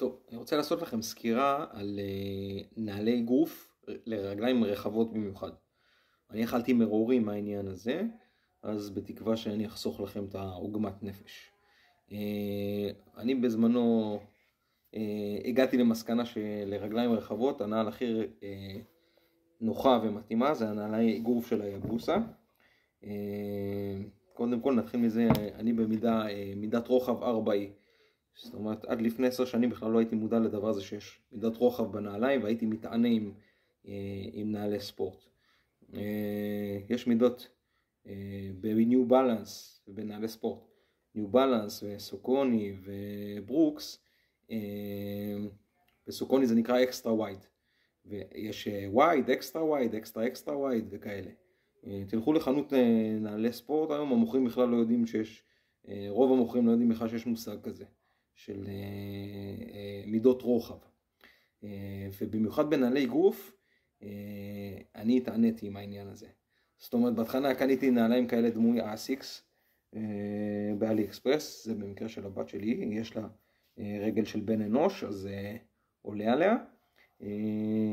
טוב, אני רוצה לעשות לכם סקירה על נעלי גוף לרגליים רחבות במיוחד. אני אכלתי מרורים מהעניין הזה, אז בתקווה שאני אחסוך לכם את העוגמת נפש. אני בזמנו הגעתי למסקנה שלרגליים רחבות הנעל הכי נוחה ומתאימה זה הנעלי גוף של היבוסה. קודם כל נתחיל מזה, אני במידת רוחב 4E. זאת אומרת, עד לפני 10 שנים בכלל לא הייתי מודע לדבר הזה שיש מידת רוחב בנעליים, והייתי מתענה עם נעלי ספורט. יש מידות בניו בלנס ובנעלי ספורט. ניו בלנס וסוקוני וברוקס, בסוקוני זה נקרא אקסטרה ווייד. ויש ווייד, אקסטרה ווייד, אקסטרה ווייד וכאלה. תלכו לחנות נעלי ספורט, היום המוכרים בכלל לא יודעים שיש, רוב המוכרים לא יודעים בכלל שיש מושג כזה של מידות רוחב. ובמיוחד בנעלי גוף, אני התעניתי עם העניין הזה. זאת אומרת, בהתחלה קניתי נעליים כאלה דמוי אסיקס באלי אקספרס, זה במקרה של הבת שלי, יש לה רגל של בן אנוש, אז עולה עליה.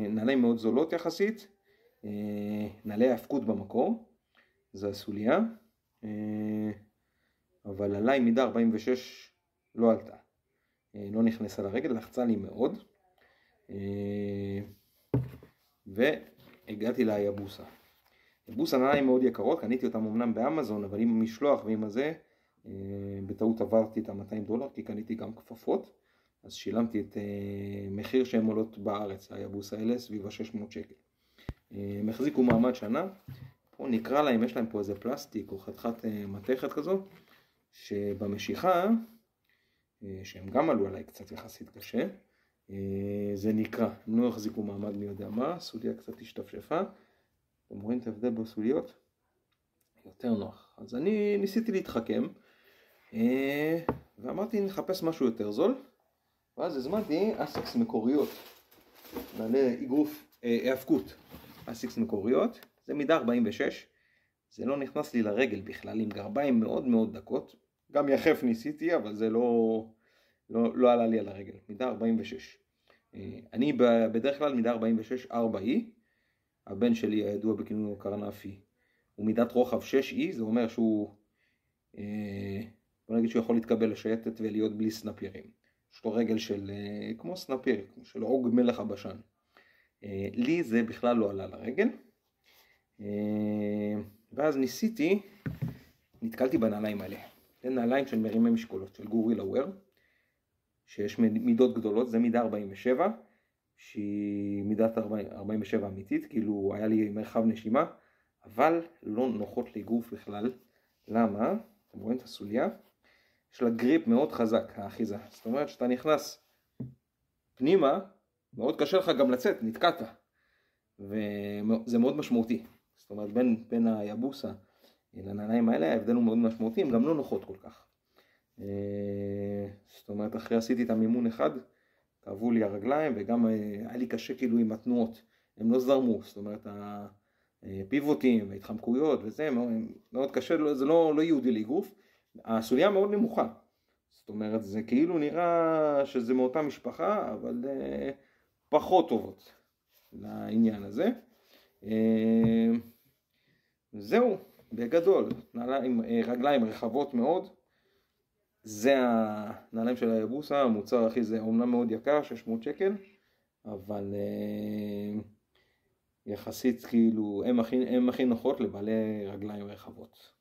נעליים מאוד זולות יחסית, נעלי האבקות במקור, זה הסוליה, אבל עליי מידה 46 לא עלתה, לא נכנסה לרגל, לחצה לי מאוד, והגעתי ליבוסה. יבוסה נעליים מאוד יקרות, קניתי אותם אמנם באמזון, אבל עם המשלוח ועם הזה, בטעות עברתי את $200, כי קניתי גם כפפות, אז שילמתי את מחיר שהן עולות בארץ, היבוסה האלה, סביב ה$600. מחזיקו מעמד שנה, פה נקרא להם, יש להם פה איזה פלסטיק או חתיכת מתכת כזו, שבמשיכה, שהם גם עלו עליי קצת יחסית קשה, זה נקרא, הם לא יחזיקו מעמד מי יודע מה, הסוליה קצת השתפשפה, אתם רואים את ההבדל בסוליות? יותר נוח. אז אני ניסיתי להתחכם, ואמרתי נחפש משהו יותר זול, ואז הזמנתי אסיקס מקוריות, נעלי אגרוף האבקות, אסיקס מקוריות, זה מידה 46, זה לא נכנס לי לרגל בכלל, עם גרביים מאוד מאוד דקות, גם יחף ניסיתי, אבל זה לא עלה לי על הרגל, מידה 46. אני בדרך כלל מידה 46 4E, הבן שלי הידוע בכינוי קרנפי, הוא מידת רוחב 6E, זה אומר שהוא, בוא נגיד שהוא יכול להתקבל לשייטת ולהיות בלי סנפירים. יש לו רגל של, כמו סנפיר, של עוג מלך הבשן. לי זה בכלל לא עלה לרגל. ואז נתקלתי בנעליים האלה. זה נעליים של מרימי משקולות, של גורילה וויר, שיש מידות גדולות, זה מידה 47, שהיא מידת 47 אמיתית, כאילו היה לי מרחב נשימה, אבל לא נוחות לי גוף בכלל. למה? אתם רואים את הסוליה? יש לה גריפ מאוד חזק, האחיזה. זאת אומרת, שאתה נכנס פנימה, מאוד קשה לך גם לצאת, נתקעת. וזה מאוד משמעותי. זאת אומרת, בין היבוסה לנעליים האלה, ההבדל הוא מאוד משמעותי, הם גם לא נוחות כל כך. זאת אומרת, אחרי עשיתי את המימון אחד, כאבו לי הרגליים, וגם היה לי קשה כאילו עם התנועות. הם לא זרמו, זאת אומרת, הפיבוטים וההתחמקויות וזה, מאוד קשה, זה לא יהודי לאגרוף. הסוליה מאוד נמוכה, זאת אומרת, זה כאילו נראה שזה מאותה משפחה, אבל פחות טובות לעניין הזה. זהו, בגדול, נעליים, רגליים רחבות מאוד, זה הנעליים של היבוסה, המוצר הכי זה אומנם מאוד יקר, $600, אבל יחסית כאילו הם הכי נוחות לבעלי רגליים רחבות.